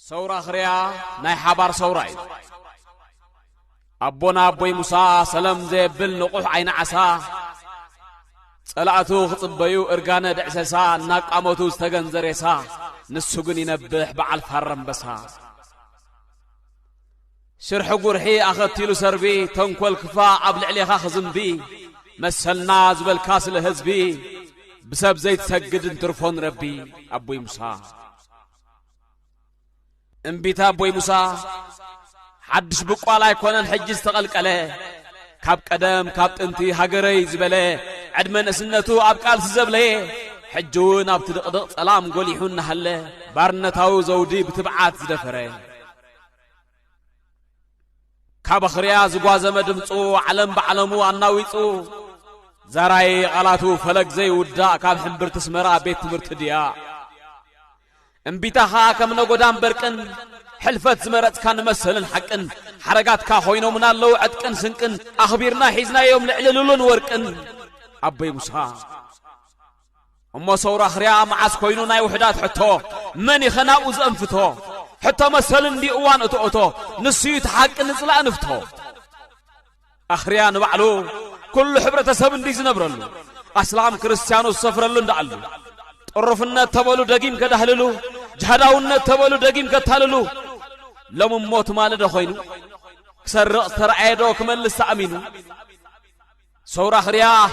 سورة خريا ناي حبار سورة أبونا أبوي موسى سلام زي بل نقوح عين عسا صلاتو خطبيو إرقانا دعسسا ناك أموتو استغن زريسا نسوغن ينبح بعل فرم بسا شرح قرحي أخذتيلو سربي تنكوال كفاء عبل عليها خزنبي مسلنا زبل كاسل هزبي بسبب زيت سجد انترفون ربي أبوي موسى انبيتا أبوي موسى حدش بقوالا يكونن حجز تغلق عليه كاب قدم كاب انتي هاقري زبالي عدمن اسنتو أبقال سزبلي حجون ابتدقدق سلام قوليحون نحله بارنتاو زودي بتبعات زدفري كاب خريا زقوازة مدمتو علم بعلمو عناويتو زراي غلاتو فلق زي ودا كاب حنبر تسمرا بيت مرتديا انبيتاها كم نقودان بركن حلفت زمرت كان مسهلن حقن حرقات كا خوينو من اللو عدكن سنكن أخبيرنا حيزنا يوم لعللولن وركن أبي موسى أما صورة خريا معاس خوينو ناي وحدات حتو مني خناؤز أنفتو حتى مسهلن دي اوان اتو نسيت حق نصلا نفتو أخريا نبعلو كل حبرة سبن دي زنبرلو أسلام كريستيانو السفرلو ندعلو طرفنا تبولو دقيم كدهللو جهداونا تبولو دقيم كتهللو لم موت مالده خوينو كسرق ترعيدو كمل لسامينو سورة خريا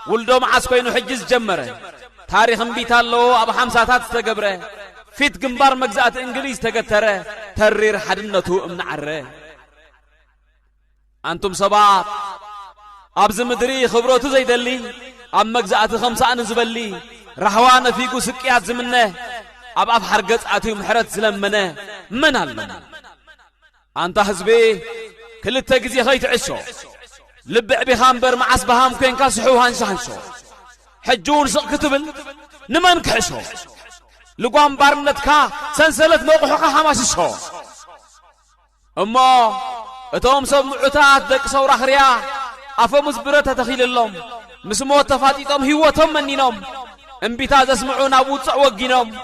ولدو معاس خوينو حجز جمره تاريخ انبيتالو ابو حمساتات استقبره فيت جنبار مجزات انجليز تقتره ترير حدنتو امنعره انتم صباط ابز مدري خبروتو زيدلي ام مجزات 5 انزبلي رحوانا فيكو سقيات زمنه اب حرقص اتو محرت زلمنه من علم انت حزبي كلتا غزي خيت عشو لبع بخامبر معس بهام كين كاسحو هانشانشو حجون سق كتبل نمن كحشو لقوام بارنتكا سنسلت موقحوكا حماسشو اما اتوم سمعوتات دق سورة خريا افا مزبرتا تخيل اللهم مسموت تفاتيتهم هيوتهم منينهم انبيتاز اسمعون ابوصع وقينهم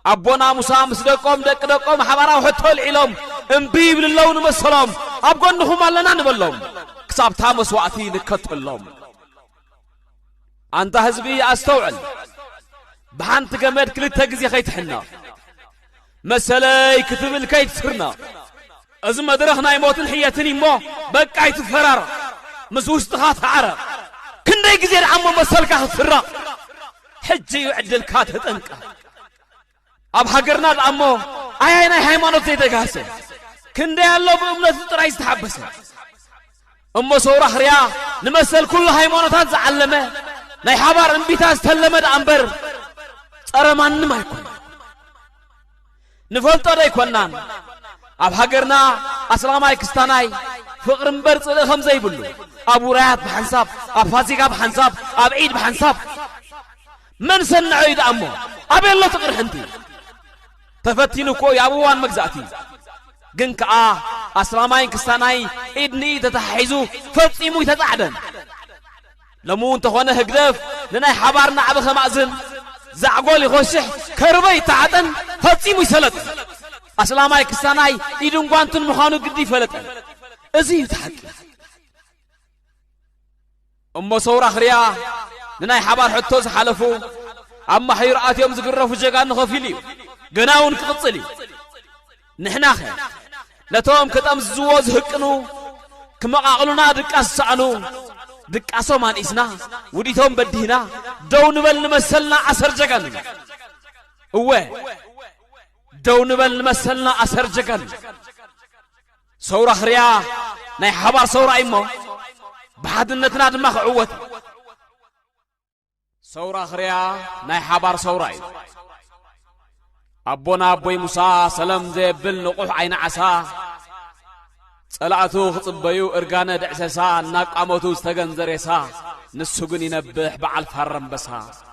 أبونا موسى مسدقهم دقدقهم حبراو حتو العلم انبيب للون مسلم أبقنهم لنا نبلهم كساب تامس وقتي نكتلهم أنت حزبي أستوعل بحانت قمد كل تقزي خيت حنا مسلاي كتب الكيت سرنا أزم درخنا يموت الحياتني مو بقى يتفرر مسوس تخاط عرب كنا يقزي العمو مسلك فرق حجي يعدل كات هتنك أب حقرنا الأمو أينا هيمانو تيتقاسه كنده الله بأمنا تطرع يستحبسه أمو صورة خريا نمثل كل هيمانو تزعلمه ناي حبار انبيتاز تلمد أنبر أرمان ما يكون نفلطو دا يكونان أب حقرنا أسلاماي كستاناي فقر مبرص خمسة يبلو أبو رايات بحنساب أب فازيقا بحنساب أب عيد بحنساب من سنعو يد أمو أبي الله تقر حنتي تفتينو كو يابوان مجزاتي جنك أسلاماين كستاناي إدني تتحيزو فتيمو يتتعدن لمون تخوانا هقدف لناي حبارنا عبخ مأزن زعقولي خوشح كربي تعدن فتيمو يسلط أسلاماي كستاناي إدن قوانتن مخانو قدي فلتن ازي يتحكي أمو صورة خريا لناي حبار حتوز حلفو أما حيرات يوم زقرفو جاقان خفيلي قناون كقصلي نحنا خير لتوم كتام زواز هكنو كما قالونا دقاس سعنو دقاسو مان إسنا وديتهم بدينا دون بل نمثلنا عسر جقن اوه دون بل نمثلنا عسر جقن صورة خريا ناي حبار صورة إمو بحدنتنا دماغ عوت صورة خريا ناي حبار صورة أبونا أبوي موسى سلام زي بل نقوح عين عسا صلاتو خطبيو إرقانا دعسسا ناك أموتو استغن زريسا نسوغن ينبح بعل فرم بسا